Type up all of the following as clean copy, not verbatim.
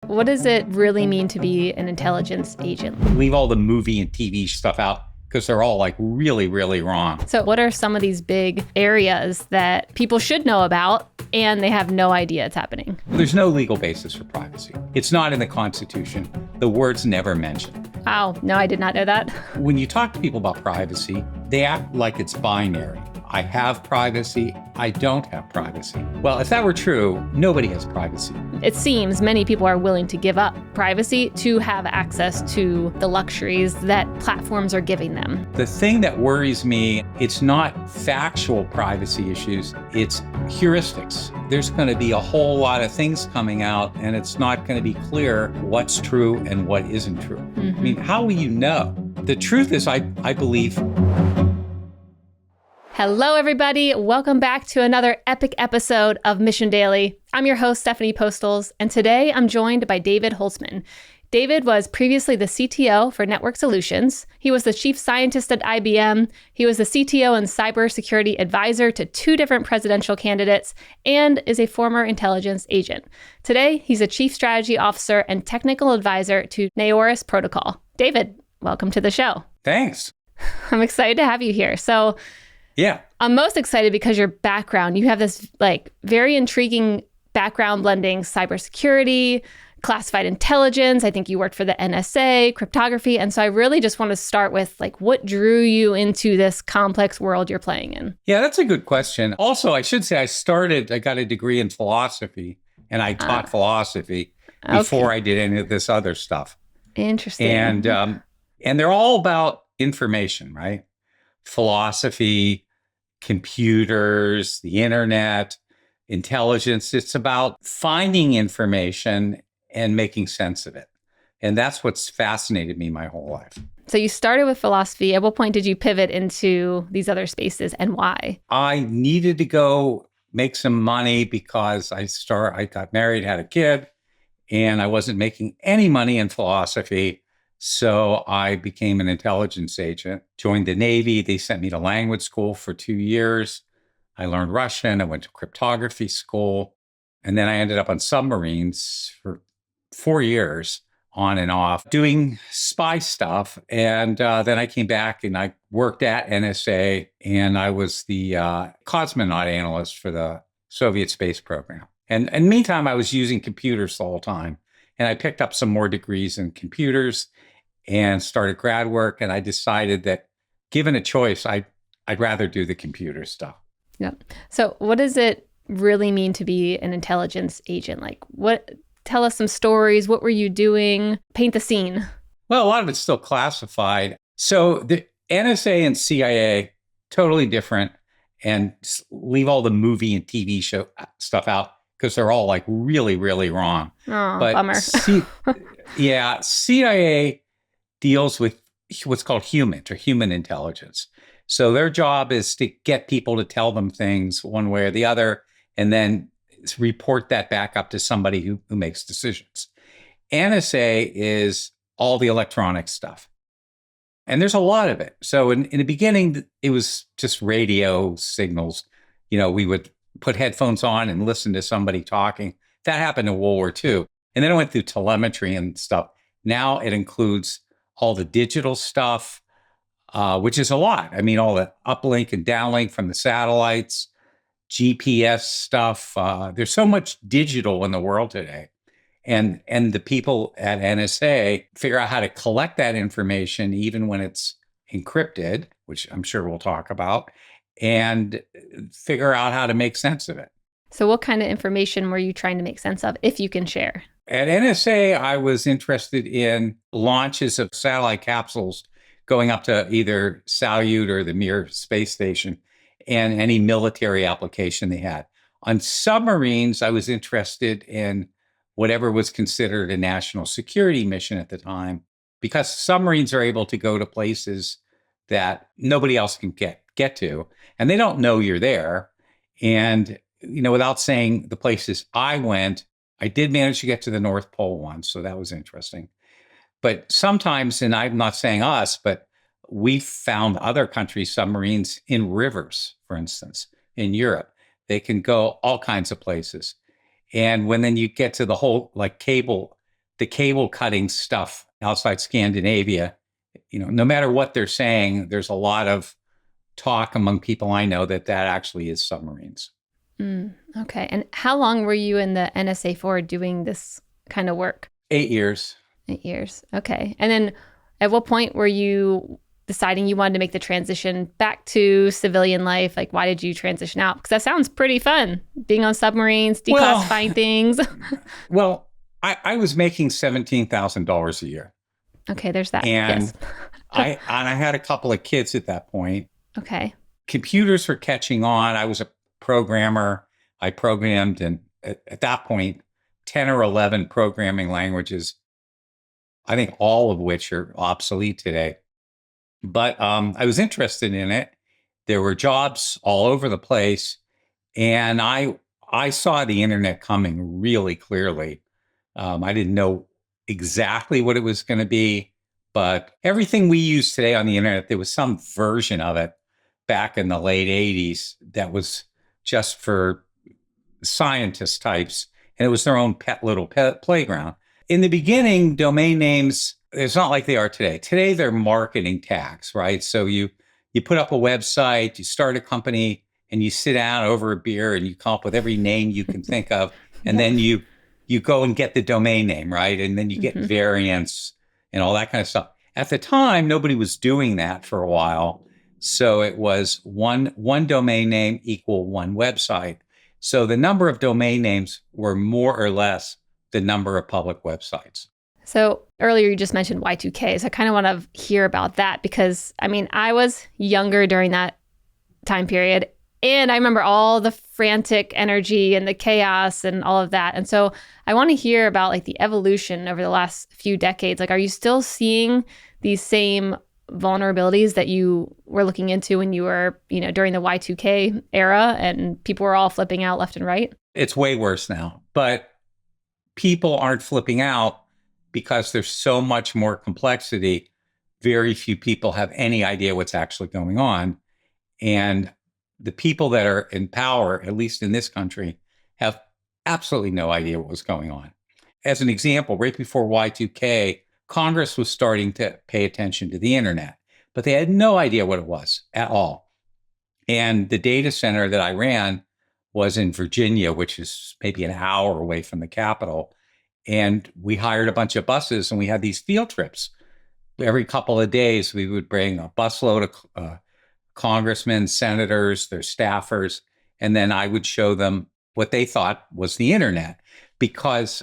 what does it really mean to be an intelligence agent? Leave all the movie and TV stuff out because they're all like really, really wrong. So what are some of these big areas that people should know about and they have no idea it's happening? There's no legal basis for privacy. It's not in the Constitution. The word's never mentioned. Wow, no, I did not know that. When you talk to people about privacy, they act like it's binary. I have privacy, I don't have privacy. Well, if that were true, nobody has privacy. It seems many people are willing to give up privacy to have access to the luxuries that platforms are giving them. The thing that worries me, it's not factual privacy issues, it's heuristics. There's going to be a whole lot of things coming out, and it's not going to be clear what's true and what isn't true. I mean, how will you know? The truth is, I believe. Hello, everybody. Welcome back to another epic episode of Mission Daily. I'm your host, Stephanie Postles, and today I'm joined by David Holtzman. David was previously the CTO for Network Solutions. He was the chief scientist at IBM. He was the CTO and cybersecurity advisor to 2 different presidential candidates and is a former intelligence agent. Today, he's a chief strategy officer and technical advisor to Neoris Protocol. David, welcome to the show. Thanks. I'm excited to have you here. So, yeah. I'm most excited because your background, you have this very intriguing background blending cybersecurity, classified intelligence. I think you worked for the NSA, cryptography. And so I really just want to start with what drew you into this complex world you're playing in? Yeah, that's a good question. Also, I should say I got a degree in philosophy and I taught philosophy before I did any of this other stuff. Interesting. And they're all about information, right? Philosophy, computers, the internet, intelligence. It's about finding information and making sense of it. And that's what's fascinated me my whole life. So you started with philosophy. At what point did you pivot into these other spaces and why? I needed to go make some money because I got married, had a kid, and I wasn't making any money in philosophy. So I became an intelligence agent, joined the Navy. They sent me to language school for 2 years. I learned Russian. I went to cryptography school. And then I ended up on submarines for 4 years on and off doing spy stuff. And then I came back and I worked at NSA and I was the cosmonaut analyst for the Soviet space program. And meantime, I was using computers the whole time. And I picked up some more degrees in computers and started grad work. And I decided that given a choice, I'd rather do the computer stuff. Yeah. So what does it really mean to be an intelligence agent? Tell us some stories. What were you doing? Paint the scene. Well, a lot of it's still classified. So the NSA and CIA, totally different. And leave all the movie and TV show stuff out because they're all really, really wrong. Oh, bummer. CIA deals with what's called humans or human intelligence. So their job is to get people to tell them things one way or the other, and then report that back up to somebody who makes decisions. NSA is all the electronic stuff. And there's a lot of it. So in the beginning, it was just radio signals. We would put headphones on and listen to somebody talking. That happened in World War II. And then it went through telemetry and stuff. Now it includes all the digital stuff, which is a lot. I mean, all the uplink and downlink from the satellites, GPS stuff. There's so much digital in the world today. And the people at NSA figure out how to collect that information, even when it's encrypted, which I'm sure we'll talk about, and figure out how to make sense of it. So what kind of information were you trying to make sense of, if you can share? At NSA, I was interested in launches of satellite capsules going up to either Salyut or the Mir space station and any military application they had. On submarines, I was interested in whatever was considered a national security mission at the time, because submarines are able to go to places that nobody else can get to, and they don't know you're there. And, without saying the places I went, I did manage to get to the North Pole once, so that was interesting. But sometimes, and I'm not saying us, but we found other countries' submarines in rivers, for instance, in Europe. They can go all kinds of places. And when then you get to the whole cable the cable cutting stuff outside Scandinavia, no matter what they're saying, there's a lot of talk among people I know that actually is submarines. Okay. And how long were you in the NSA for doing this kind of work? 8 years. 8 years. Okay. And then at what point were you deciding you wanted to make the transition back to civilian life? Like, why did you transition out? Because that sounds pretty fun, being on submarines, declassifying things. Well, I was making $17,000 a year. Okay, there's that. And yes. I had a couple of kids at that point. Okay. Computers were catching on. I was a programmer. I programmed, and at that point, 10 or 11 programming languages, I think all of which are obsolete today. But I was interested in it. There were jobs all over the place. And I saw the internet coming really clearly. I didn't know exactly what it was going to be, but everything we use today on the internet, there was some version of it back in the late 80s that was just for scientist types, and it was their own little playground. In the beginning, domain names, it's not like they are today. Today, they're marketing tags, right? So you put up a website, you start a company, and you sit down over a beer and you come up with every name you can think of, and then you go and get the domain name, right? And then you get variants and all that kind of stuff. At the time, nobody was doing that for a while. So it was one domain name equal one website. So the number of domain names were more or less the number of public websites. So earlier you just mentioned Y2K. So I kind of want to hear about that because, I was younger during that time period. And I remember all the frantic energy and the chaos and all of that. And so I want to hear about like the evolution over the last few decades. Like, are you still seeing these same vulnerabilities that you were looking into when you were, during the Y2K era and people were all flipping out left and right? It's way worse now, but people aren't flipping out because there's so much more complexity. Very few people have any idea what's actually going on. And the people that are in power, at least in this country, have absolutely no idea what was going on. As an example, right before Y2K, Congress was starting to pay attention to the internet, but they had no idea what it was at all. And the data center that I ran was in Virginia, which is maybe an hour away from the Capitol. And we hired a bunch of buses and we had these field trips. Every couple of days, we would bring a busload of congressmen, senators, their staffers, and then I would show them what they thought was the internet because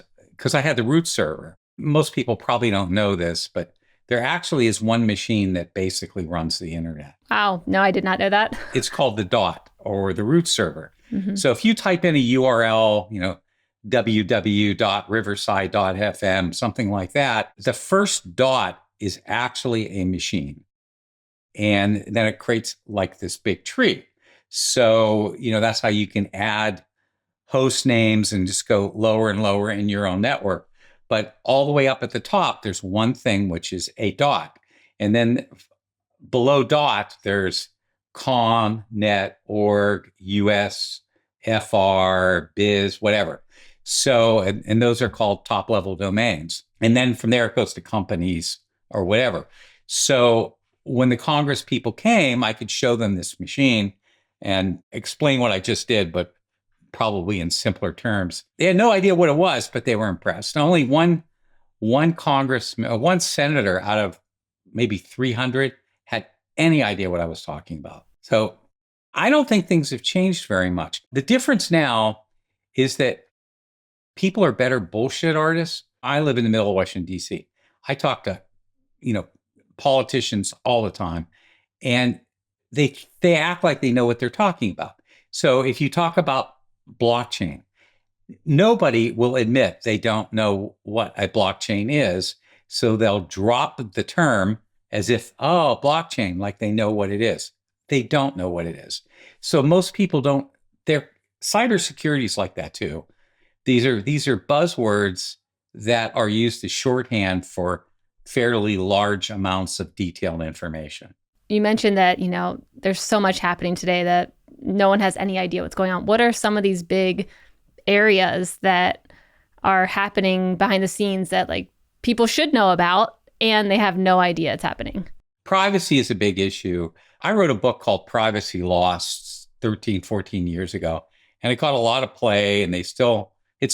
I had the root server. Most people probably don't know this, but there actually is one machine that basically runs the internet. Wow. No, I did not know that. It's called the DOT or the root server. So if you type in a URL, www.riverside.fm, something like that, the first dot is actually a machine. And then it creates like this big tree. So, that's how you can add host names and just go lower and lower in your own network. But all the way up at the top, there's one thing, which is a dot. And then below dot, there's com, net, org, US, FR, biz, whatever. So, and those are called top level domains. And then from there, it goes to companies or whatever. So when the Congress people came, I could show them this machine and explain what I just did, but probably in simpler terms. They had no idea what it was, but they were impressed. And only one congressman, one senator out of maybe 300 had any idea what I was talking about. So I don't think things have changed very much. The difference now is that people are better bullshit artists. I live in the middle of Washington, D.C. I talk to, politicians all the time, and they act like they know what they're talking about. So if you talk about blockchain, nobody will admit they don't know what a blockchain is. So they'll drop the term as if, oh, blockchain, like they know what it is. They don't know what it is. So most people don't. Cybersecurity is like that too. These are buzzwords that are used as shorthand for fairly large amounts of detailed information. You mentioned that, there's so much happening today that no one has any idea what's going on. What are some of these big areas that are happening behind the scenes that like people should know about and they have no idea it's happening? Privacy is a big issue. I wrote a book called Privacy Lost 13, 14 years ago, and it caught a lot of play, and it's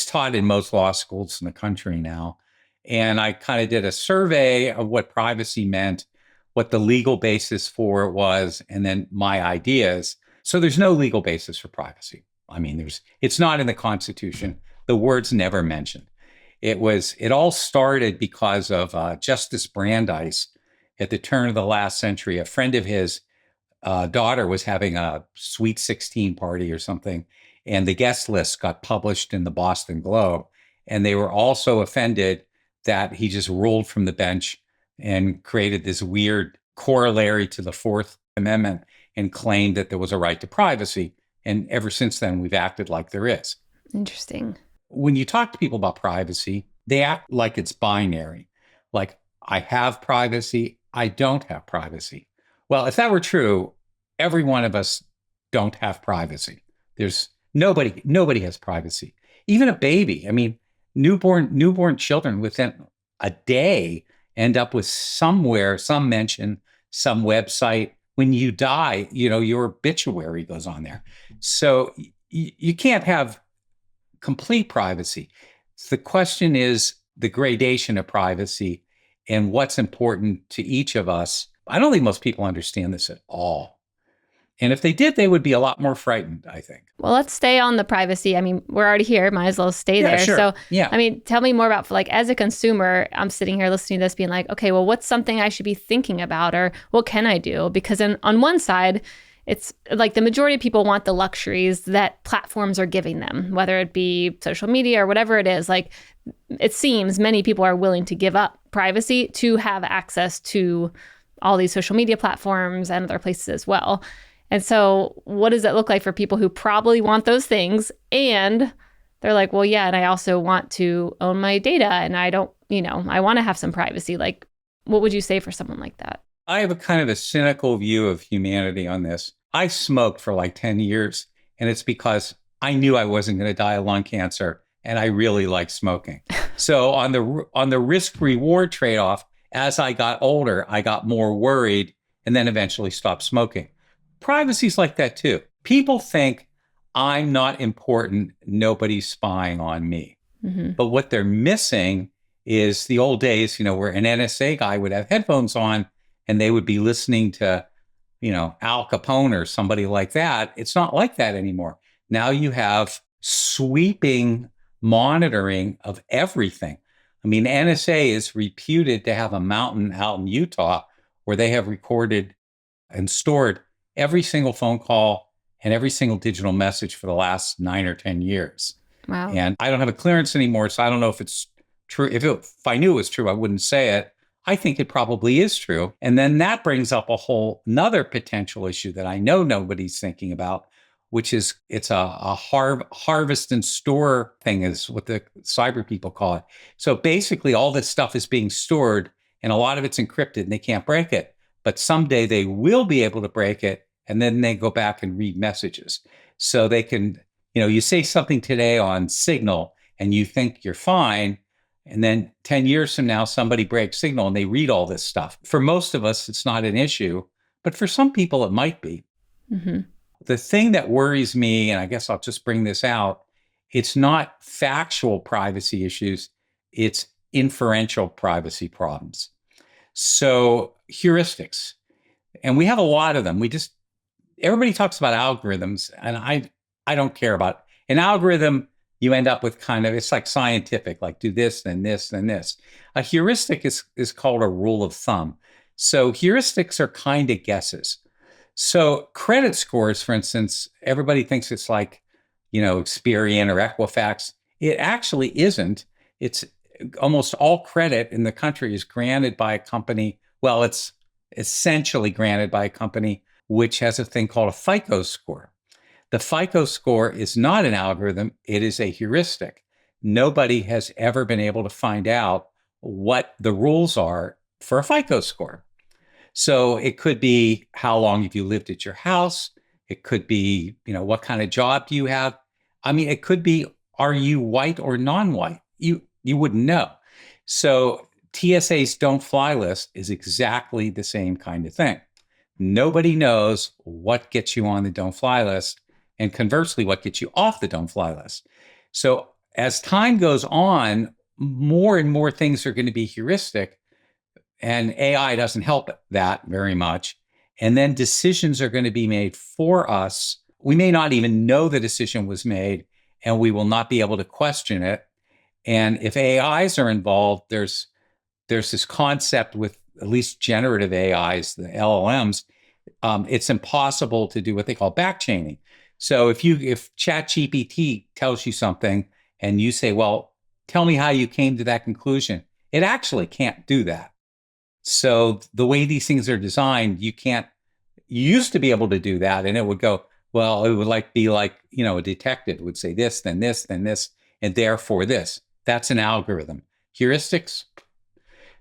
taught in most law schools in the country now. And I kind of did a survey of what privacy meant, what the legal basis for it was, and then my ideas. So there's no legal basis for privacy. I mean, it's not in the Constitution. The word's never mentioned. It all started because of Justice Brandeis at the turn of the last century. A friend of his daughter was having a sweet 16 party or something, and the guest list got published in the Boston Globe. And they were all so offended that he just ruled from the bench and created this weird corollary to the Fourth Amendment and claimed that there was a right to privacy. And ever since then, we've acted like there is. Interesting. When you talk to people about privacy, they act like it's binary. Like, I have privacy, I don't have privacy. Well, if that were true, every one of us don't have privacy. There's nobody has privacy. Even a baby. I mean, newborn children within a day end up with somewhere, some mention, some website. When you die, your obituary goes on there. So you can't have complete privacy. The question is the gradation of privacy and what's important to each of us. I don't think most people understand this at all. And if they did, they would be a lot more frightened, I think. Well, let's stay on the privacy. I mean, we're already here. Might as well stay there. Sure. So, yeah. I mean, tell me more about, like, as a consumer, I'm sitting here listening to this being like, okay, well, what's something I should be thinking about, or what can I do? Because on one side, it's like the majority of people want the luxuries that platforms are giving them, whether it be social media or whatever it is. Like, it seems many people are willing to give up privacy to have access to all these social media platforms and other places as well. And so what does it look like for people who probably want those things? And they're like, well, yeah, and I also want to own my data, and I don't, I want to have some privacy. Like, what would you say for someone like that? I have a kind of a cynical view of humanity on this. I smoked for like 10 years, and it's because I knew I wasn't going to die of lung cancer, and I really like smoking. So on the risk reward trade-off, as I got older, I got more worried and then eventually stopped smoking. Privacy's like that too. People think I'm not important, nobody's spying on me. Mm-hmm. But what they're missing is the old days, where an NSA guy would have headphones on and they would be listening to, Al Capone or somebody like that. It's not like that anymore. Now you have sweeping monitoring of everything. I mean, NSA is reputed to have a mountain out in Utah where they have recorded and stored every single phone call and every single digital message for the last 9 or 10 years. Wow. And I don't have a clearance anymore, so I don't know if it's true. If I knew it was true, I wouldn't say it. I think it probably is true. And then that brings up a whole another potential issue that I know nobody's thinking about, which is it's a harvest and store thing is what the cyber people call it. So basically all this stuff is being stored and a lot of it's encrypted and they can't break it. But someday they will be able to break it, and then they go back and read messages. So they can, you say something today on Signal, and you think you're fine, and then 10 years from now, somebody breaks Signal, and they read all this stuff. For most of us, it's not an issue, but for some people, it might be. Mm-hmm. The thing that worries me, and I guess I'll just bring this out, it's not factual privacy issues, it's inferential privacy problems. So heuristics, and we have a lot of them. Everybody talks about algorithms, and I don't care about an algorithm. You end up with it's like scientific, like do this, then this, then this. A heuristic is called a rule of thumb. So heuristics are kind of guesses. So credit scores, for instance, everybody thinks it's like, Experian or Equifax. It actually isn't. It's almost all credit in the country is granted by a company. Well, it's essentially granted by a company which has a thing called a FICO score. The FICO score is not an algorithm. It is a heuristic. Nobody has ever been able to find out what the rules are for a FICO score. So it could be how long have you lived at your house? It could be, what kind of job do you have? I mean, it could be, are you white or non-white? you wouldn't know. So TSA's don't fly list is exactly the same kind of thing. Nobody knows what gets you on the don't fly list, and conversely, what gets you off the don't fly list. So as time goes on, more and more things are going to be heuristic, and AI doesn't help that very much. And then decisions are going to be made for us. We may not even know the decision was made, and we will not be able to question it. And if AIs are involved, there's this concept with at least generative AIs, the LLMs. It's impossible to do what they call backchaining. So if ChatGPT tells you something and you say, "Well, tell me how you came to that conclusion," it actually can't do that. So the way these things are designed, you used to be able to do that, and it would go, well, it would be like, a detective would say this, then this, then this, and therefore this. That's an algorithm. Heuristics.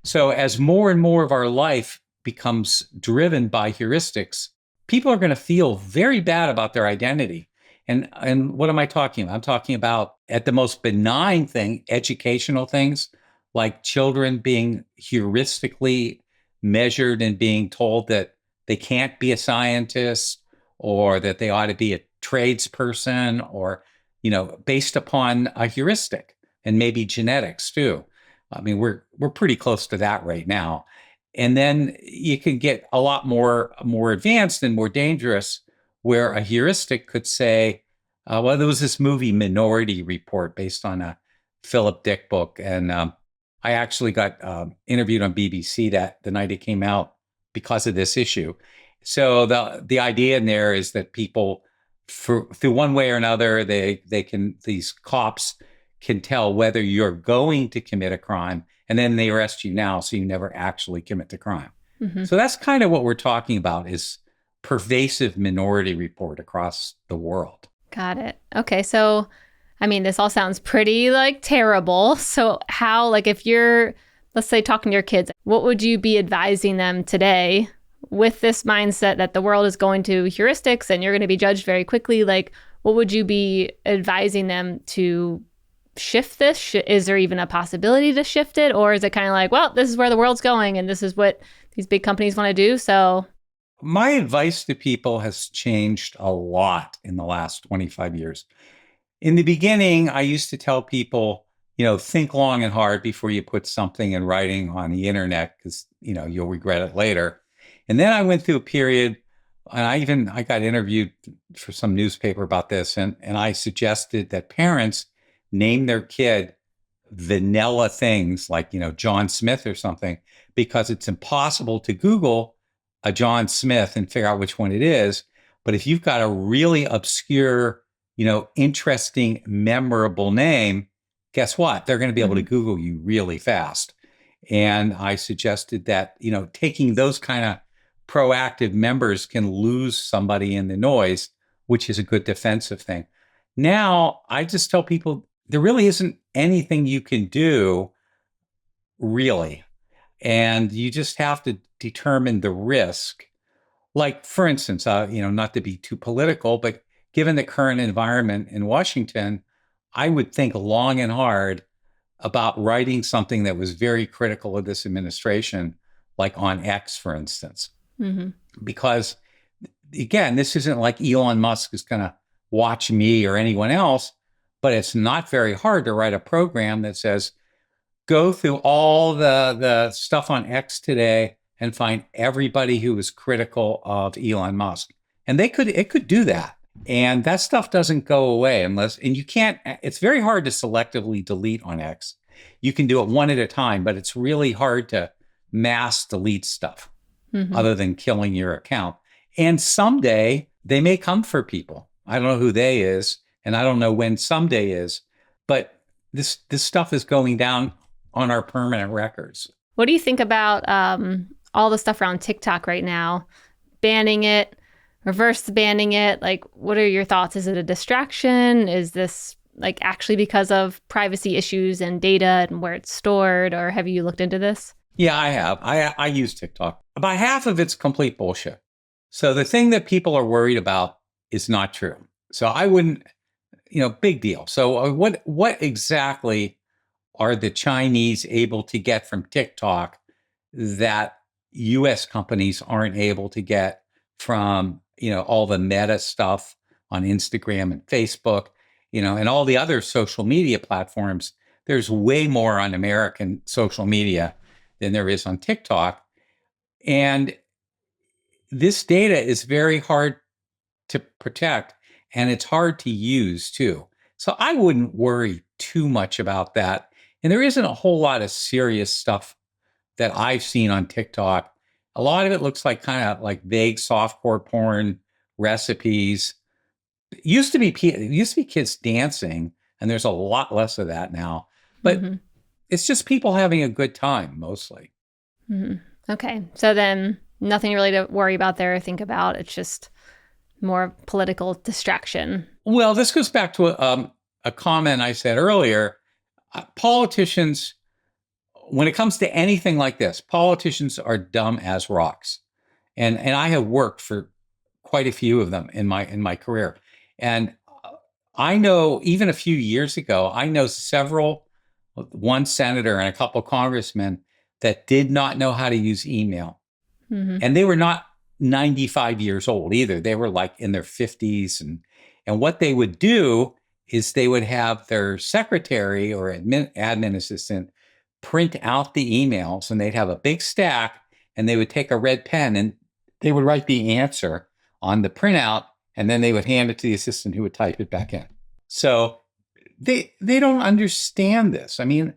So as more and more of our life becomes driven by heuristics, people are going to feel very bad about their identity. And what am I talking about? I'm talking about, at the most benign thing, educational things, like children being heuristically measured and being told that they can't be a scientist, or that they ought to be a tradesperson, or, based upon a heuristic, and maybe genetics too. I mean, we're pretty close to that right now. And then you can get a lot more advanced and more dangerous, where a heuristic could say, well, there was this movie Minority Report based on a Philip Dick book, and I actually got interviewed on BBC that the night it came out because of this issue. So the idea in there is that people, through one way or another, these cops can tell whether you're going to commit a crime, and then they arrest you now, so you never actually commit the crime. Mm-hmm. So that's kind of what we're talking about, is pervasive Minority Report across the world. Got it. Okay. So, I mean, this all sounds pretty terrible. So how, if you're, let's say, talking to your kids, what would you be advising them today with this mindset that the world is going to heuristics and you're going to be judged very quickly? What would you be advising them to shift this? Is there even a possibility to shift it? Or is it kind of well, this is where the world's going and this is what these big companies want to do? So my advice to people has changed a lot in the last 25 years. In the beginning, I used to tell people, think long and hard before you put something in writing on the internet, because, you'll regret it later. And then I went through a period, and I got interviewed for some newspaper about this, and I suggested that parents name their kid vanilla things like, John Smith or something, because it's impossible to Google a John Smith and figure out which one it is. But if you've got a really obscure, interesting, memorable name, guess what? They're going to be able to Google you really fast. And I suggested that, taking those kind of proactive members can lose somebody in the noise, which is a good defensive thing. Now, I just tell people there really isn't anything you can do, really. And you just have to determine the risk. Like, for instance, not to be too political, but given the current environment in Washington, I would think long and hard about writing something that was very critical of this administration, like on X, for instance. Mm-hmm. Because, again, this isn't like Elon Musk is going to watch me or anyone else, but it's not very hard to write a program that says, go through all the stuff on X today and find everybody who was critical of Elon Musk. And it could do that. And that stuff doesn't go away it's very hard to selectively delete on X. You can do it one at a time, but it's really hard to mass delete stuff other than killing your account. And someday they may come for people. I don't know who they is, and I don't know when someday is, but this stuff is going down on our permanent records. What do you think about all the stuff around TikTok right now? Banning it, reverse banning it? What are your thoughts? Is it a distraction? Is this actually because of privacy issues and data and where it's stored? Or have you looked into this? Yeah, I have. I use TikTok. About half of it's complete bullshit. So the thing that people are worried about is not true. So I wouldn't, big deal. So what exactly are the Chinese able to get from TikTok that US companies aren't able to get from, all the meta stuff on Instagram and Facebook, and all the other social media platforms. There's way more on American social media than there is on TikTok. And this data is very hard to protect, and it's hard to use too. So I wouldn't worry too much about that. And there isn't a whole lot of serious stuff that I've seen on TikTok. A lot of it looks like kind of like vague softcore porn recipes. It used to be kids dancing, and there's a lot less of that now. But Mm-hmm. it's just people having a good time mostly. Mm-hmm. Okay. So then nothing really to worry about there or think about. It's just more political distraction. Well, this goes back to a comment I said earlier. Politicians, when it comes to anything like this, politicians are dumb as rocks. And I have worked for quite a few of them in my career. And I know even a few years ago, I know one senator and a couple congressmen that did not know how to use email. Mm-hmm. And they were not 95 years old either. They were like in their 50s. And what they would do is they would have their secretary or admin assistant print out the emails, and they'd have a big stack, and they would take a red pen and they would write the answer on the printout, and then they would hand it to the assistant who would type it back in. So they don't understand this. I mean,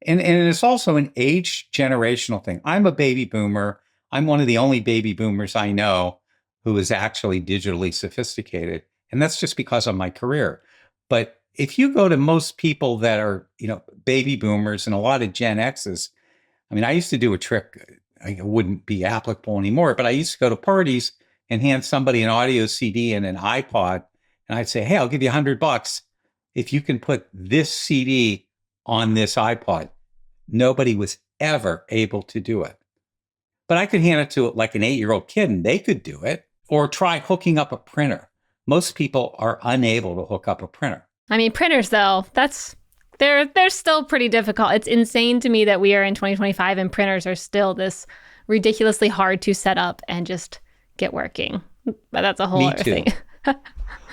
and it's also an age generational thing. I'm a baby boomer. I'm one of the only baby boomers I know who is actually digitally sophisticated. And that's just because of my career. But if you go to most people that are, baby boomers and a lot of Gen X's, I mean, I used to do a trick. It wouldn't be applicable anymore, but I used to go to parties and hand somebody an audio CD and an iPod. And I'd say, hey, I'll give you $100 if you can put this CD on this iPod. Nobody was ever able to do it. But I could hand it to like an 8-year-old kid and they could do it, or try hooking up a printer. Most people are unable to hook up a printer. I mean, printers though, they're still pretty difficult. It's insane to me that we are in 2025 and printers are still this ridiculously hard to set up and just get working. But that's a whole other thing.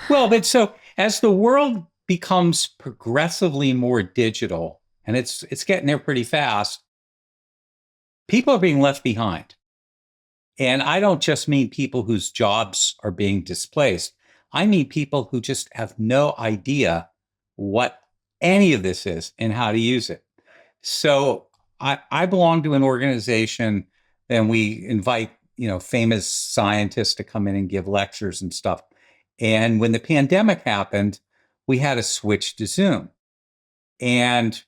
Well, but so as the world becomes progressively more digital, and it's getting there pretty fast, people are being left behind. And I don't just mean people whose jobs are being displaced. I mean people who just have no idea what any of this is and how to use it. So I belong to an organization, and we invite, famous scientists to come in and give lectures and stuff. And when the pandemic happened, we had to switch to Zoom. And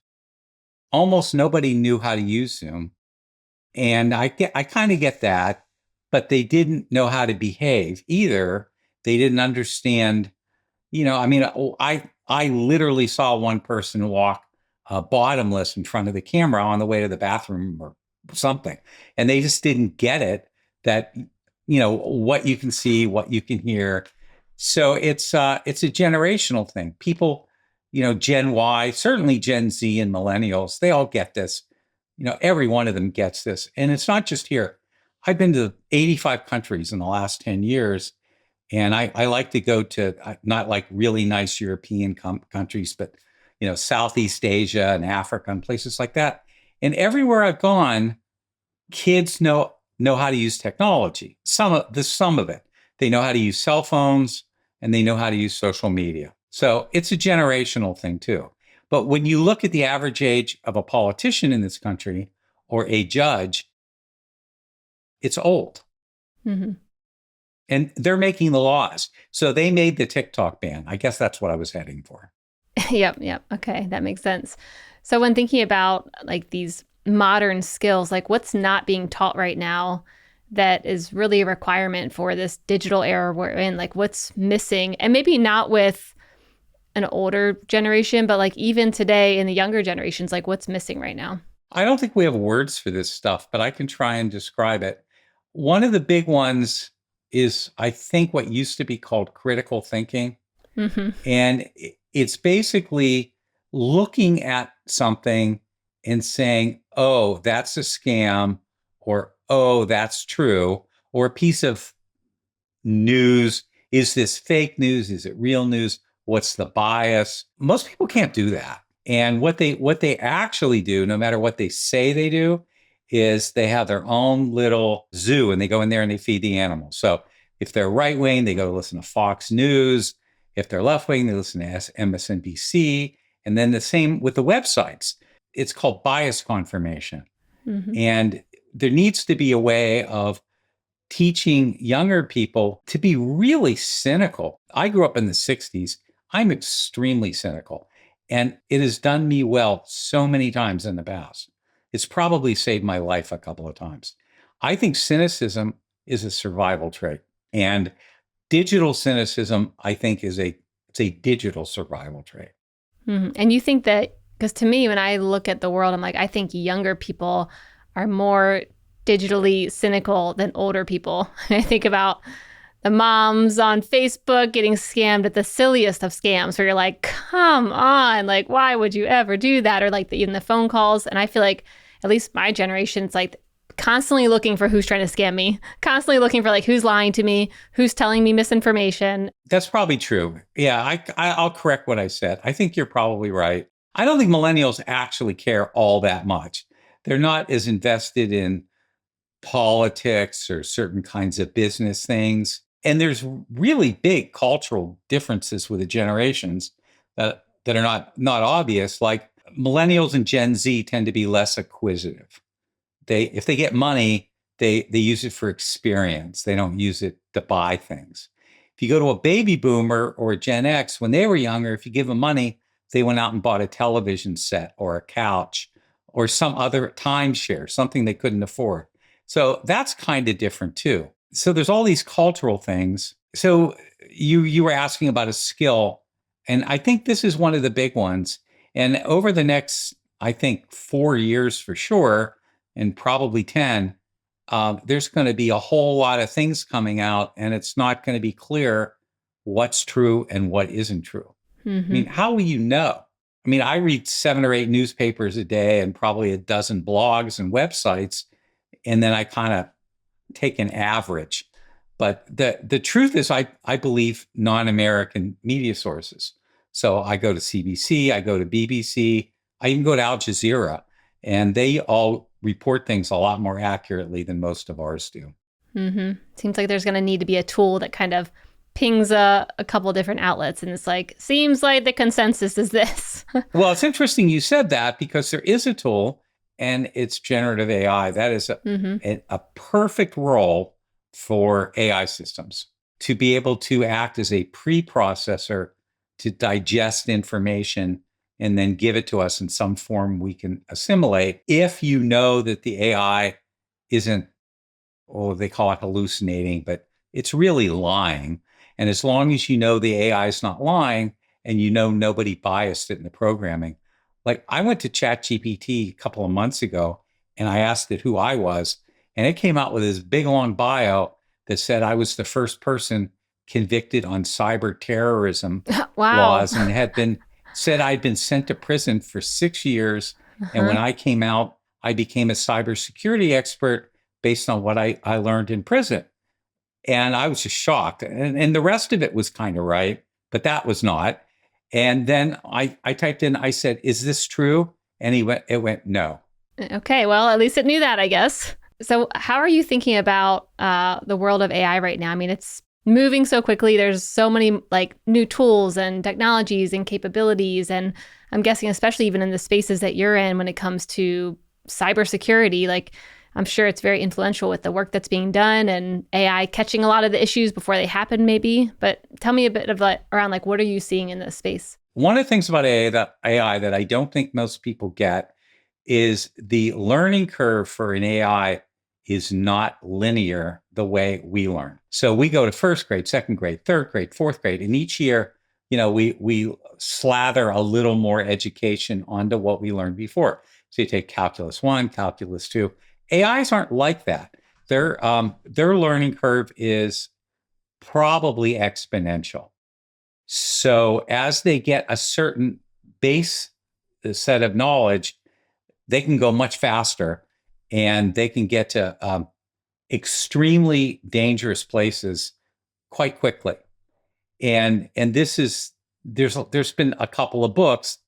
almost nobody knew how to use Zoom. And I kind of get that, but they didn't know how to behave either. They didn't understand, I mean, I literally saw one person walk bottomless in front of the camera on the way to the bathroom or something. And they just didn't get it that, what you can see, what you can hear. So it's a generational thing. People, Gen Y, certainly Gen Z and millennials, they all get this. Every one of them gets this. And it's not just here. I've been to 85 countries in the last 10 years. And I like to go to not like really nice European countries, but, Southeast Asia and Africa and places like that. And everywhere I've gone, kids know how to use technology. Some of it. They know how to use cell phones and they know how to use social media. So it's a generational thing too. But when you look at the average age of a politician in this country or a judge, it's old. Mm-hmm. And they're making the laws. So they made the TikTok ban. I guess that's what I was heading for. Yep. Okay, that makes sense. So when thinking about like these modern skills, like what's not being taught right now that is really a requirement for this digital era we're in, like what's missing, and maybe not with an older generation, but like even today in the younger generations, like what's missing right now? I don't think we have words for this stuff, but I can try and describe it. One of the big ones is, I think, what used to be called critical thinking. Mm-hmm. And it's basically looking at something and saying, oh, that's a scam, or oh, that's true, or a piece of news. Is this fake news? Is it real news? What's the bias? Most people can't do that. And what they actually do, no matter what they say they do, is they have their own little zoo and they go in there and they feed the animals. So if they're right wing, they go to listen to Fox News. If they're left wing, they listen to MSNBC. And then the same with the websites. It's called bias confirmation. Mm-hmm. And there needs to be a way of teaching younger people to be really cynical. I grew up in the 60s. I'm extremely cynical. And it has done me well so many times in the past. It's probably saved my life a couple of times. I think cynicism is a survival trait. And digital cynicism, I think, it's a digital survival trait. Mm-hmm. And you think that, because to me, when I look at the world, I'm like, I think younger people are more digitally cynical than older people. I think about the moms on Facebook getting scammed at the silliest of scams where you're like, come on, like, why would you ever do that? Or like even the phone calls. And I feel like at least my generation's like constantly looking for who's trying to scam me, constantly looking for like who's lying to me, who's telling me misinformation. That's probably true. Yeah, I'll correct what I said. I think you're probably right. I don't think millennials actually care all that much. They're not as invested in politics or certain kinds of business things. And there's really big cultural differences with the generations that are not obvious. Like millennials and Gen Z tend to be less acquisitive. If they get money, they use it for experience. They don't use it to buy things. If you go to a baby boomer or a Gen X, when they were younger, if you give them money, they went out and bought a television set or a couch or some other timeshare, something they couldn't afford. So that's kind of different too. So there's all these cultural things. So you were asking about a skill, and I think this is one of the big ones. And over the next, I think, 4 years for sure, and probably 10, there's going to be a whole lot of things coming out, and it's not going to be clear what's true and what isn't true. Mm-hmm. I mean, how will you know? I mean, I read 7 or 8 newspapers a day and probably a dozen blogs and websites, and then I kind of take an average. But the truth is, I believe non-American media sources. So I go to CBC, I go to BBC, I even go to Al Jazeera, and they all report things a lot more accurately than most of ours do. Mm-hmm. Seems like there's going to need to be a tool that kind of pings a couple different outlets. And it's like, seems like the consensus is this. Well, it's interesting you said that because there is a tool and it's generative AI. That is a perfect role for AI systems to be able to act as a pre-processor to digest information and then give it to us in some form we can assimilate. If you know that the AI isn't, oh, they call it hallucinating, but it's really lying. And as long as you know the AI is not lying and you know nobody biased it in the programming. Like I went to ChatGPT a couple of months ago and I asked it who I was, and it came out with this big long bio that said I was the first person convicted on cyber terrorism Wow. laws and said I'd been sent to prison for 6 years. And when I came out, I became a cybersecurity expert based on what I learned in prison. And I was just shocked. And the rest of it was kind of right, but that was not. And then I typed in, I said, is this true? And it went, no. Okay, well, at least it knew that, I guess. So how are you thinking about the world of AI right now? I mean, it's moving so quickly. There's so many like new tools and technologies and capabilities. And I'm guessing, especially even in the spaces that you're in when it comes to cybersecurity, like I'm sure it's very influential with the work that's being done and AI catching a lot of the issues before they happen, maybe. But tell me a bit of like around like, what are you seeing in this space? One of the things about AI that I don't think most people get is the learning curve for an AI is not linear the way we learn. So we go to first grade, second grade, third grade, fourth grade, and each year, we slather a little more education onto what we learned before. So you take calculus 1, calculus 2. AIs aren't like that. Their learning curve is probably exponential. So as they get a certain base set of knowledge, they can go much faster, and they can get to extremely dangerous places quite quickly. And this is there's been a couple of books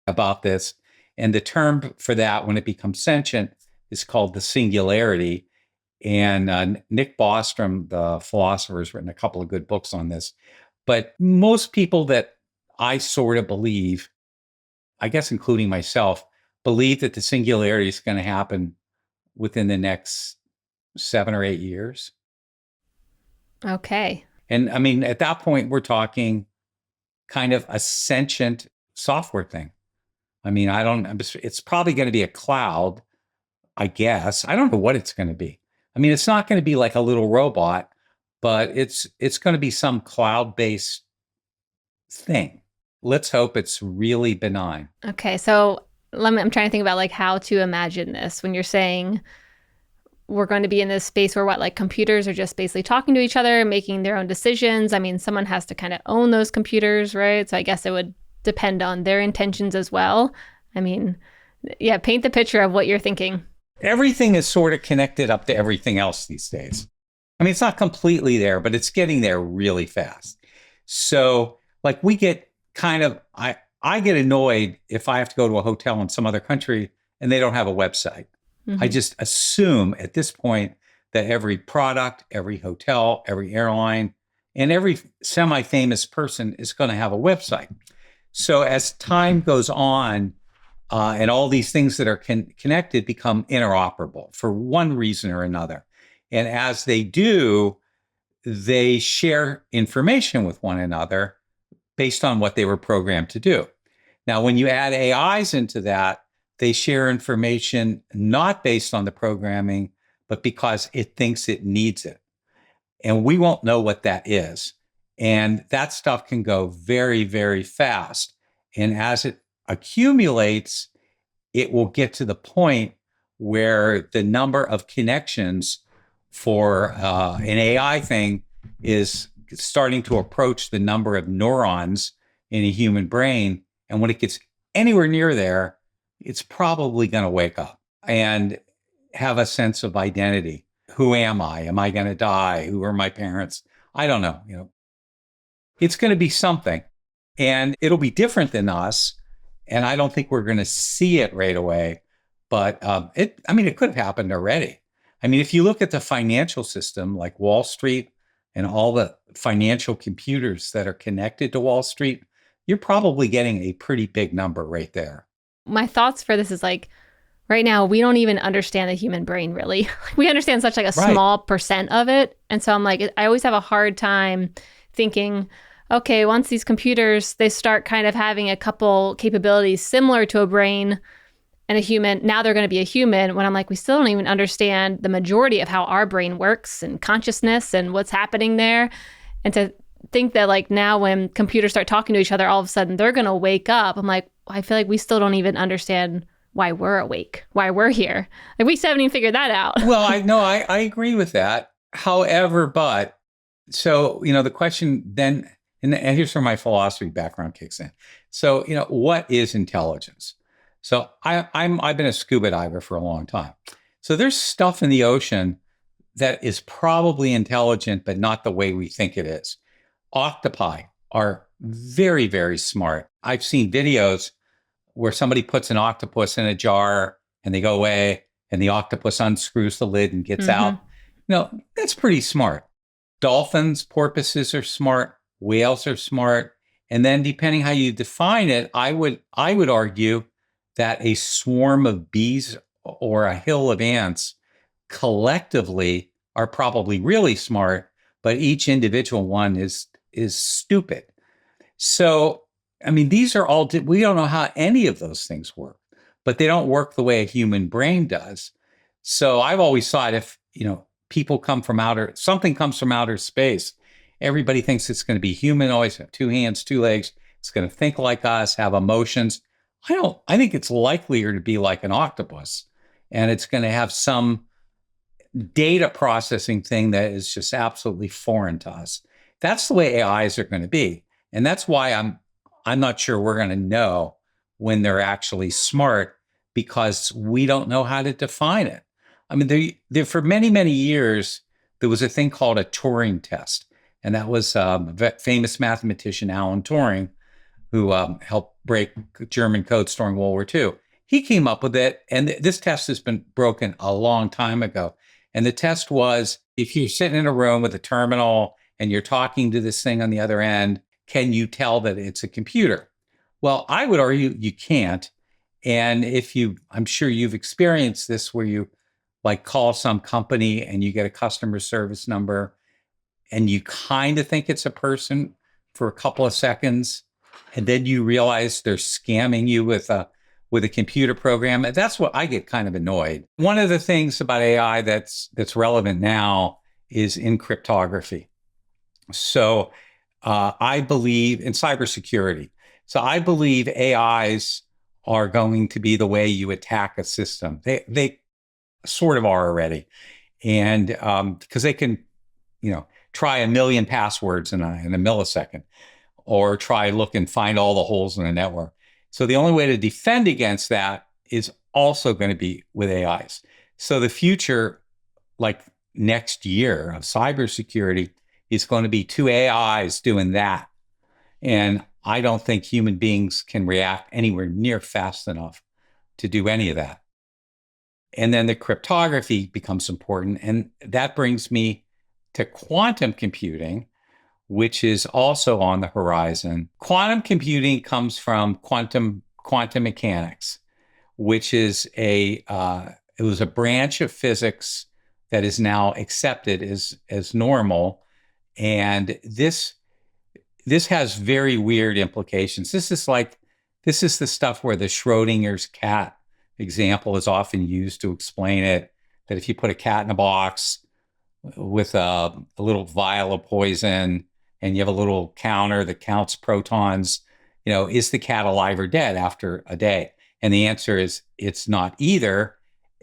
about this, and the term for that when it becomes sentient is called the singularity. And Nick Bostrom, the philosopher, has written a couple of good books on this. But most people that I sort of believe, I guess including myself, believe that the singularity is going to happen within the next 7 or 8 years. Okay. And I mean, at that point, we're talking kind of a sentient software thing. I mean, it's probably going to be a cloud, I guess. I don't know what it's going to be. I mean, it's not going to be like a little robot, but it's going to be some cloud-based thing. Let's hope it's really benign. Okay. So I'm trying to think about like how to imagine this when you're saying we're going to be in this space where like computers are just basically talking to each other, making their own decisions. I mean, someone has to kind of own those computers, right? So I guess it would depend on their intentions as well. I mean, yeah, paint the picture of what you're thinking. Everything is sort of connected up to everything else these days. I mean, it's not completely there, but it's getting there really fast. So like we get kind of, I get annoyed if I have to go to a hotel in some other country and they don't have a website. Mm-hmm. I just assume at this point that every product, every hotel, every airline, and every semi-famous person is going to have a website. So as time goes on, and all these things that are connected become interoperable for one reason or another. And as they do, they share information with one another based on what they were programmed to do. Now, when you add AIs into that, they share information not based on the programming, but because it thinks it needs it. And we won't know what that is. And that stuff can go very, very fast. And as it accumulates, it will get to the point where the number of connections for an AI thing is starting to approach the number of neurons in a human brain. And when it gets anywhere near there, it's probably going to wake up and have a sense of identity. Who am I? Am I going to die? Who are my parents? I don't know. It's going to be something, and it'll be different than us. And I don't think we're going to see it right away, but it could have happened already. I mean, if you look at the financial system, like Wall Street and all the financial computers that are connected to Wall Street, you're probably getting a pretty big number right there. My thoughts for this is like, right now, we don't even understand the human brain, really. We understand such like a small percent of it. And so I'm like, I always have a hard time thinking, okay, once these computers, they start kind of having a couple capabilities similar to a brain and a human, now they're going to be a human, when I'm like, we still don't even understand the majority of how our brain works and consciousness and what's happening there. And to think that like now when computers start talking to each other, all of a sudden they're going to wake up. I'm like, I feel like we still don't even understand why we're awake, why we're here. Like we still haven't even figured that out. Well, I agree with that. However, so, the question then, and here's where my philosophy background kicks in. So, what is intelligence? So I've been a scuba diver for a long time. So there's stuff in the ocean that is probably intelligent, but not the way we think it is. Octopi are very, very smart. I've seen videos where somebody puts an octopus in a jar and they go away and the octopus unscrews the lid and gets out. That's pretty smart. Dolphins, porpoises are smart. Whales are smart. And then depending how you define it, I would argue that a swarm of bees or a hill of ants collectively are probably really smart, but each individual one is stupid. So, these are all, we don't know how any of those things work, but they don't work the way a human brain does. So I've always thought if, something comes from outer space, everybody thinks it's going to be human, always have 2 hands, 2 legs. It's going to think like us, have emotions. I think it's likelier to be like an octopus, and it's going to have some data processing thing that is just absolutely foreign to us. That's the way AIs are going to be. And that's why I'm not sure we're going to know when they're actually smart, because we don't know how to define it. I mean, for many, many years, there was a thing called a Turing test. And that was famous mathematician Alan Turing, who helped break German codes during World War II. He came up with it. And this test has been broken a long time ago. And the test was, if you're sitting in a room with a terminal and you're talking to this thing on the other end, can you tell that it's a computer? Well, I would argue you can't. And I'm sure you've experienced this where you like call some company and you get a customer service number and you kind of think it's a person for a couple of seconds. And then you realize they're scamming you with a computer program. And that's what I get kind of annoyed. One of the things about AI that's relevant now is in cryptography. So I believe in cybersecurity. So I believe AIs are going to be the way you attack a system. They sort of are already. And because they can, try 1 million passwords in a millisecond, or try look and find all the holes in the network. So the only way to defend against that is also going to be with AIs. So the future, like next year of cybersecurity, is going to be 2 AIs doing that. And I don't think human beings can react anywhere near fast enough to do any of that. And then the cryptography becomes important. And that brings me to quantum computing, which is also on the horizon. Quantum computing comes from quantum mechanics, which is it was a branch of physics that is now accepted as normal. And this has very weird implications. This is the stuff where the Schrodinger's cat example is often used to explain it, that if you put a cat in a box with a little vial of poison and you have a little counter that counts protons, is the cat alive or dead after a day? And the answer is it's not either.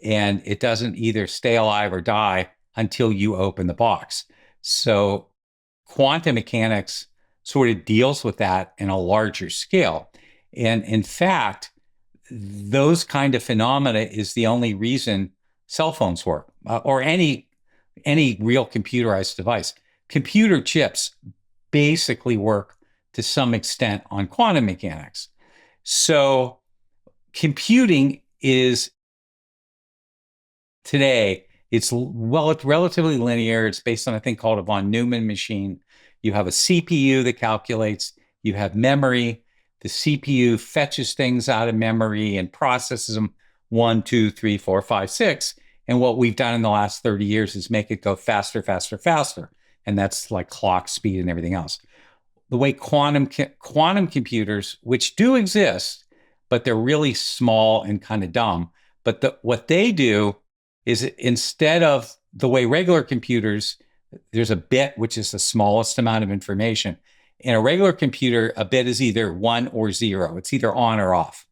And it doesn't either stay alive or die until you open the box. So quantum mechanics sort of deals with that in a larger scale. And in fact, those kind of phenomena is the only reason cell phones work, or any real computerized device. Computer chips basically work to some extent on quantum mechanics. So computing is today, it's relatively linear. It's based on a thing called a von Neumann machine. You have a CPU that calculates, you have memory. The CPU fetches things out of memory and processes them 1, 2, 3, 4, 5, 6. And what we've done in the last 30 years is make it go faster, faster, faster. And that's like clock speed and everything else. The way quantum computers, which do exist, but they're really small and kind of dumb. But what they do is, instead of the way regular computers, there's a bit, which is the smallest amount of information. In a regular computer, a bit is either 1 or 0. It's either on or off.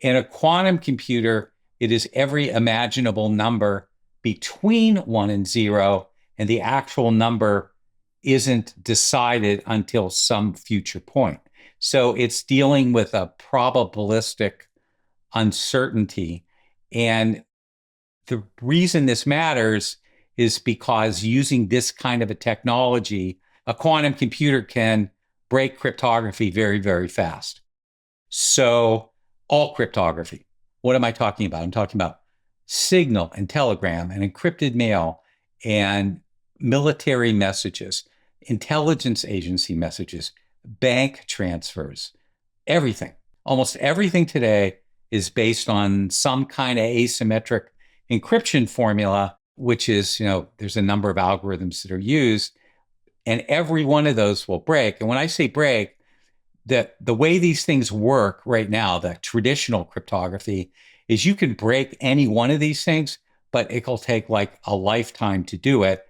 In a quantum computer, it is every imaginable number between 1 and 0, and the actual number isn't decided until some future point. So it's dealing with a probabilistic uncertainty. And the reason this matters is because using this kind of a technology, a quantum computer can break cryptography very, very fast. So all cryptography. What am I talking about? I'm talking about Signal and Telegram and encrypted mail and military messages, intelligence agency messages, bank transfers, everything. Almost everything today is based on some kind of asymmetric encryption formula, which is, there's a number of algorithms that are used, and every one of those will break. And when I say break, the way these things work right now, the traditional cryptography, is you can break any one of these things, but it'll take like a lifetime to do it,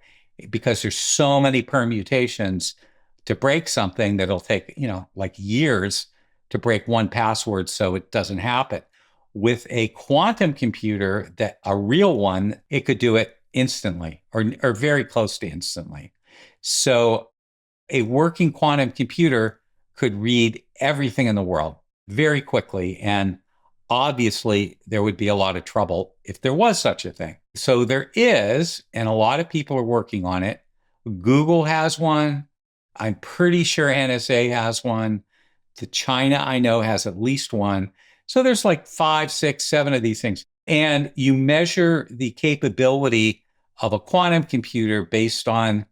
because there's so many permutations to break something that it'll take, like years to break one password so it doesn't happen. With a quantum computer, a real one, it could do it instantly or very close to instantly. So a working quantum computer could read everything in the world very quickly. And obviously there would be a lot of trouble if there was such a thing. So there is, and a lot of people are working on it. Google has one. I'm pretty sure NSA has one. The China, I know, has at least one. So there's like 5, 6, 7 of these things. And you measure the capability of a quantum computer based on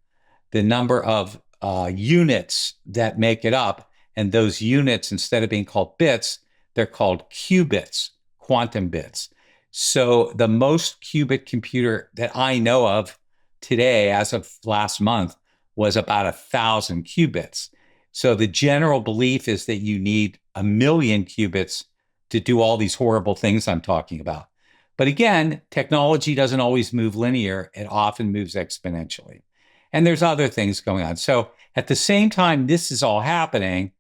the number of units that make it up. And those units, instead of being called bits, they're called qubits, quantum bits. So the most qubit computer that I know of today, as of last month, was about 1,000 qubits. So the general belief is that you need 1,000,000 qubits to do all these horrible things I'm talking about. But again, technology doesn't always move linear. It often moves exponentially. And there's other things going on. So at the same time this is all happening,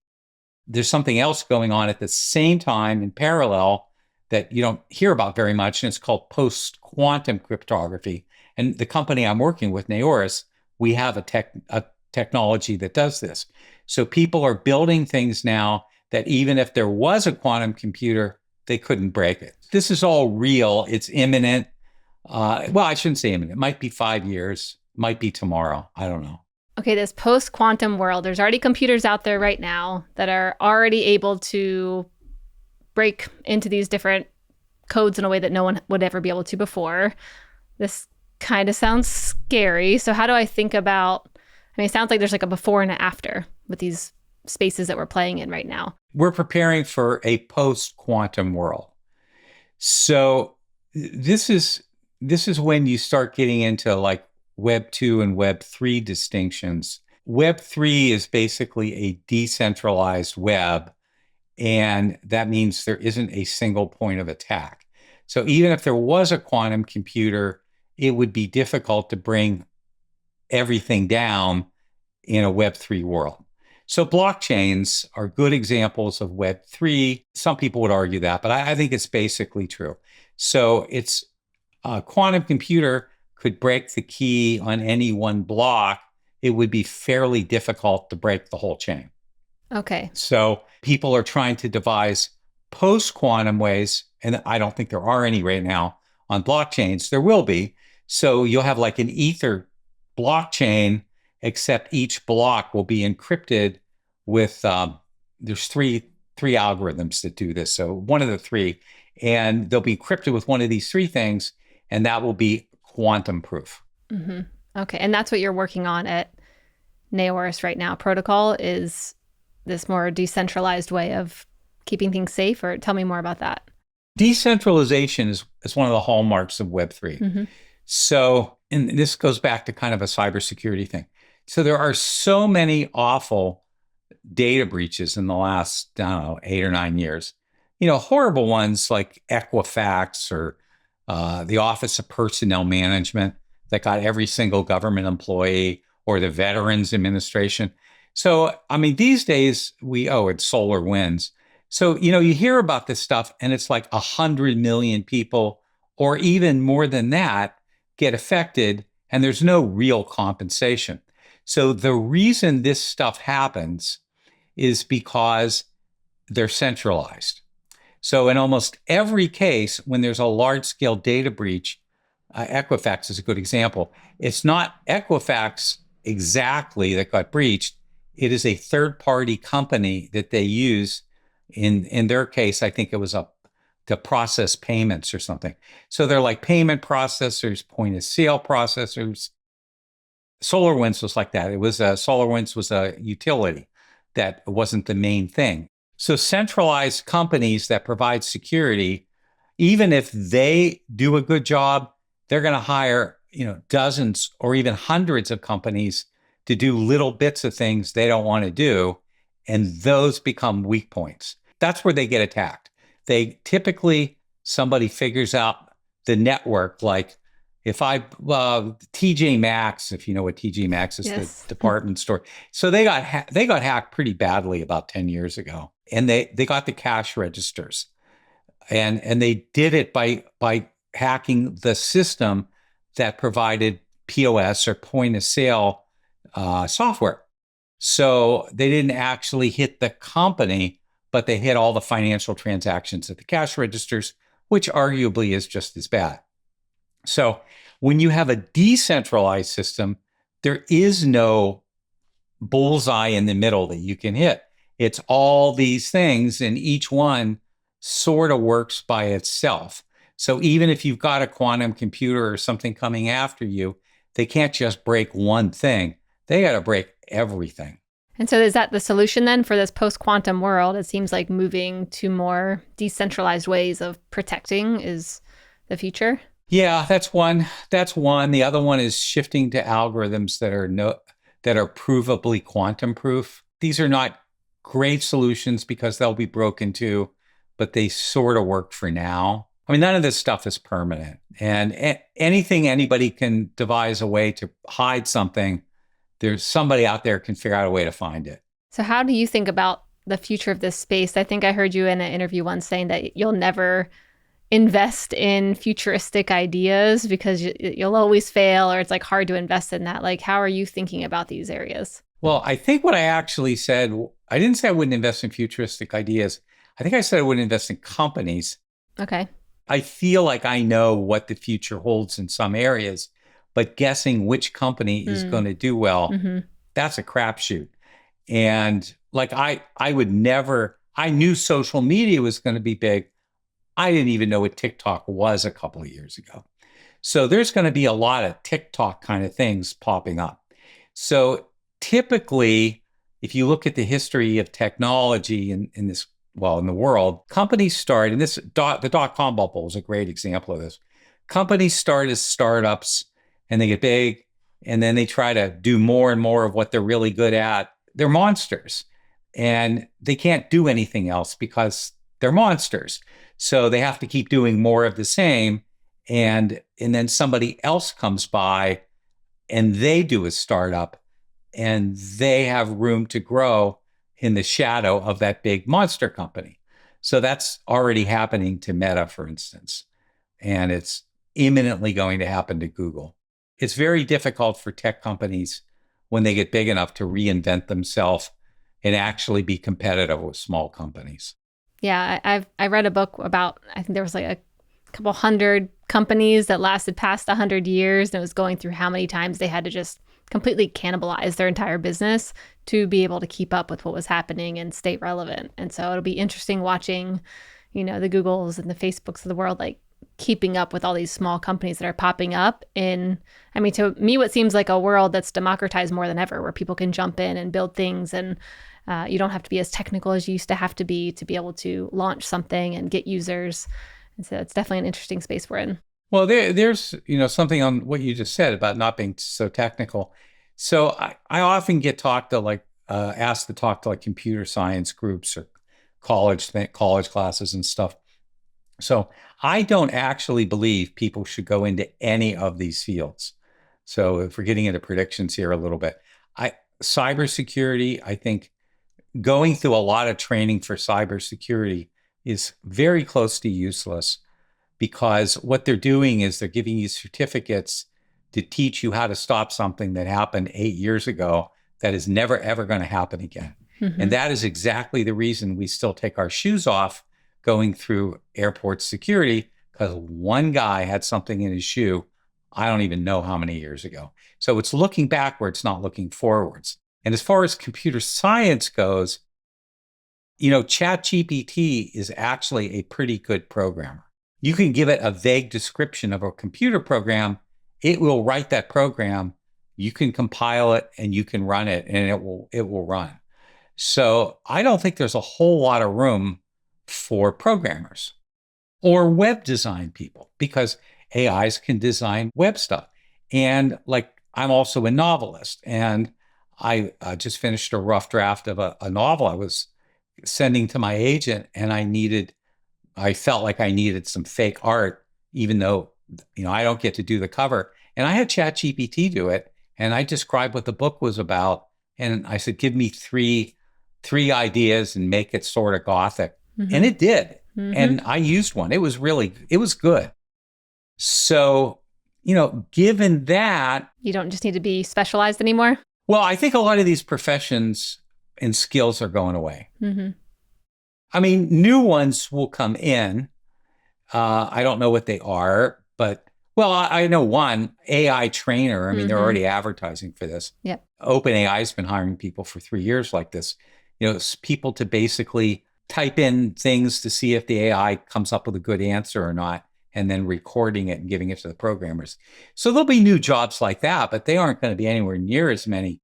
there's something else going on at the same time in parallel that you don't hear about very much, and it's called post-quantum cryptography. And the company I'm working with, Neoris, we have a technology that does this. So people are building things now that even if there was a quantum computer, they couldn't break it. This is all real. It's imminent. Well, I shouldn't say imminent. It might be 5 years, might be tomorrow. I don't know. Okay, this post-quantum world, there's already computers out there right now that are already able to break into these different codes in a way that no one would ever be able to before. This kind of sounds scary. So how do I think about, I mean, it sounds like there's like a before and an after with these spaces that we're playing in right now. We're preparing for a post-quantum world. So this is when you start getting into like Web 2 and Web 3 distinctions. Web 3 is basically a decentralized web, and that means there isn't a single point of attack. So even if there was a quantum computer, it would be difficult to bring everything down in a Web 3 world. So blockchains are good examples of Web 3. Some people would argue that, but I think it's basically true. So it's a quantum computer could break the key on any one block. It would be fairly difficult to break the whole chain. Okay. So people are trying to devise post-quantum ways, and I don't think there are any right now on blockchains. There will be. So you'll have like an Ether blockchain, except each block will be encrypted with, there's three algorithms that do this. So one of the three, and they'll be encrypted with one of these three things, and that will be quantum proof. Mm-hmm. Okay. And that's what you're working on at Neoris right now. Protocol is this more decentralized way of keeping things safe, or tell me more about that. Decentralization is one of the hallmarks of Web3. Mm-hmm. So, and this goes back to kind of a cybersecurity thing. So there are so many awful data breaches in the last, I don't know, 8 or 9 years. Horrible ones like Equifax or the Office of Personnel Management that got every single government employee, or the Veterans Administration. So, I mean, these days it's SolarWinds. So, you hear about this stuff and it's like 100 million people or even more than that get affected, and there's no real compensation. So the reason this stuff happens is because they're centralized. So in almost every case, when there's a large-scale data breach, Equifax is a good example. It's not Equifax exactly that got breached. It is a third-party company that they use. In their case, I think it was to process payments or something. So they're like payment processors, point-of-sale processors. SolarWinds was like that. SolarWinds was a utility that wasn't the main thing. So centralized companies that provide security, even if they do a good job, they're going to hire, dozens or even hundreds of companies to do little bits of things they don't want to do. And those become weak points. That's where they get attacked. Somebody figures out the network, like if TJ Maxx, if you know what TJ Maxx is, yes. The department store. So they got hacked pretty badly about 10 years ago. And they got the cash registers. And they did it by hacking the system that provided POS or point of sale software. So they didn't actually hit the company, but they hit all the financial transactions at the cash registers, which arguably is just as bad. So when you have a decentralized system, there is no bullseye in the middle that you can hit. It's all these things, and each one sort of works by itself. So even if you've got a quantum computer or something coming after you, they can't just break one thing. They got to break everything. And so is that the solution then for this post-quantum world? It seems like moving to more decentralized ways of protecting is the future. Yeah, that's one. The other one is shifting to algorithms that are provably quantum proof. These are not great solutions because they'll be broken too, but they sort of work for now. I mean, none of this stuff is permanent, and anything anybody can devise a way to hide something, there's somebody out there can figure out a way to find it. So how do you think about the future of this space? I think I heard you in an interview once saying that you'll never invest in futuristic ideas because you'll always fail, or it's like hard to invest in that. Like, how are you thinking about these areas? Well, I think what I actually said, I didn't say I wouldn't invest in futuristic ideas. I think I said I wouldn't invest in companies. Okay. I feel like I know what the future holds in some areas, but guessing which company is going to do well, that's a crapshoot. And like I knew social media was going to be big. I didn't even know what TikTok was a couple of years ago. So there's going to be a lot of TikTok kind of things popping up. So typically, if you look at the history of technology in the world, companies start, and the dot-com bubble is a great example of this. Companies start as startups and they get big, and then they try to do more and more of what they're really good at. They're monsters, and they can't do anything else because they're monsters. So they have to keep doing more of the same. And then somebody else comes by and they do a startup and they have room to grow in the shadow of that big monster company. So that's already happening to Meta, for instance. And it's imminently going to happen to Google. It's very difficult for tech companies when they get big enough to reinvent themselves and actually be competitive with small companies. Yeah, I read a book about, I think there was like a couple hundred companies that lasted past 100 years, and it was going through how many times they had to just completely cannibalize their entire business to be able to keep up with what was happening and stay relevant. And so it'll be interesting watching, the Googles and the Facebooks of the world, like keeping up with all these small companies that are popping up to me, what seems like a world that's democratized more than ever, where people can jump in and build things, and you don't have to be as technical as you used to have to be able to launch something and get users. And so it's definitely an interesting space we're in. Well, there's something on what you just said about not being so technical. So I often get asked to talk to like computer science groups or college classes and stuff. So I don't actually believe people should go into any of these fields. So if we're getting into predictions here a little bit, cybersecurity, I think going through a lot of training for cybersecurity is very close to useless, because what they're doing is they're giving you certificates to teach you how to stop something that happened 8 years ago that is never, ever going to happen again. And that is exactly the reason we still take our shoes off going through airport security, because one guy had something in his shoe, I don't even know how many years ago. So it's looking backwards, not looking forwards. And as far as computer science goes, ChatGPT is actually a pretty good programmer. You can give it a vague description of a computer program, it will write that program, you can compile it and you can run it, and it will run. So I don't think there's a whole lot of room for programmers or web design people, because AIs can design web stuff. And I'm also a novelist, and I just finished a rough draft of a novel I was sending to my agent, and I felt like I needed some fake art, even though, I don't get to do the cover. And I had ChatGPT do it, and I described what the book was about. And I said, give me three ideas and make it sort of gothic. And it did. And I used one. It was good. So, given that. You don't just need to be specialized anymore? Well, I think a lot of these professions and skills are going away. I mean, new ones will come in. I don't know what they are, but well, I know one AI trainer. I mean, they're already advertising for this. Yep. OpenAI has been hiring people for 3 years like this. It's people to basically type in things to see if the AI comes up with a good answer or not, and then recording it and giving it to the programmers. So there'll be new jobs like that, but they aren't going to be anywhere near as many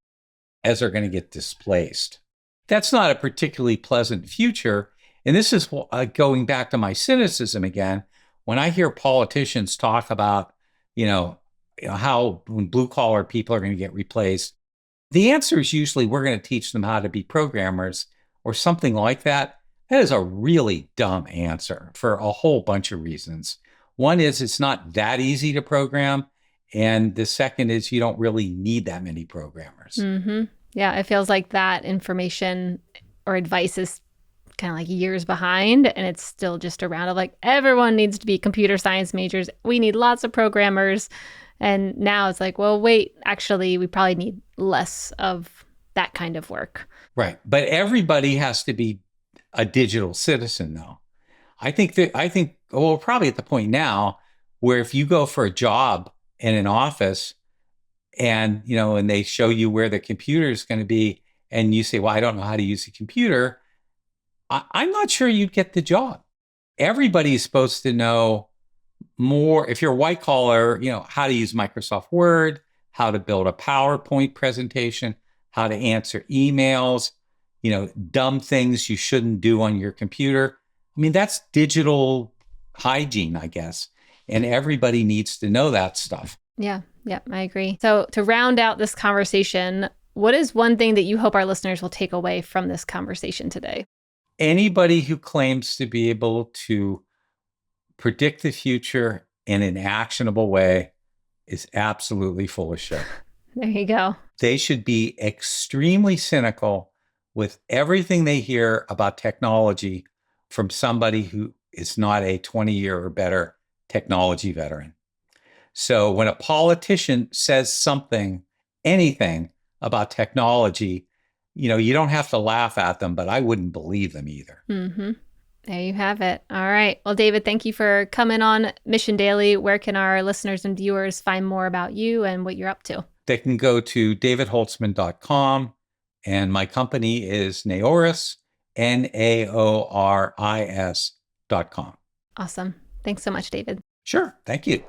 as are going to get displaced. That's not a particularly pleasant future. And this is going back to my cynicism again. When I hear politicians talk about, how when blue collar people are going to get replaced, the answer is usually we're going to teach them how to be programmers or something like that. That is a really dumb answer for a whole bunch of reasons. One is it's not that easy to program. And the second is you don't really need that many programmers. Yeah, it feels like that information or advice is kind of like years behind, and it's still just around of like, everyone needs to be computer science majors. We need lots of programmers. And now it's like, well, wait, actually, we probably need less of that kind of work. Right. But everybody has to be a digital citizen, though. I think well, we're probably at the point now where if you go for a job in an office and, and they show you where the computer is going to be, and you say, well, I don't know how to use a computer, I'm not sure you'd get the job. Everybody's supposed to know more. If you're white collar, how to use Microsoft Word, how to build a PowerPoint presentation, how to answer emails, dumb things you shouldn't do on your computer. I mean, that's digital hygiene, I guess. And everybody needs to know that stuff. Yeah, I agree. So to round out this conversation, what is one thing that you hope our listeners will take away from this conversation today? Anybody who claims to be able to predict the future in an actionable way is absolutely full of shit. There you go. They should be extremely cynical with everything they hear about technology from somebody who is not a 20-year or better technology veteran. So when a politician says anything about technology, you don't have to laugh at them, but I wouldn't believe them either. There you have it. All right. Well, David, thank you for coming on Mission Daily. Where can our listeners and viewers find more about you and what you're up to? They can go to davidholtzman.com, and my company is Naoris, Naoris.com. Awesome. Thanks so much, David. Sure. Thank you.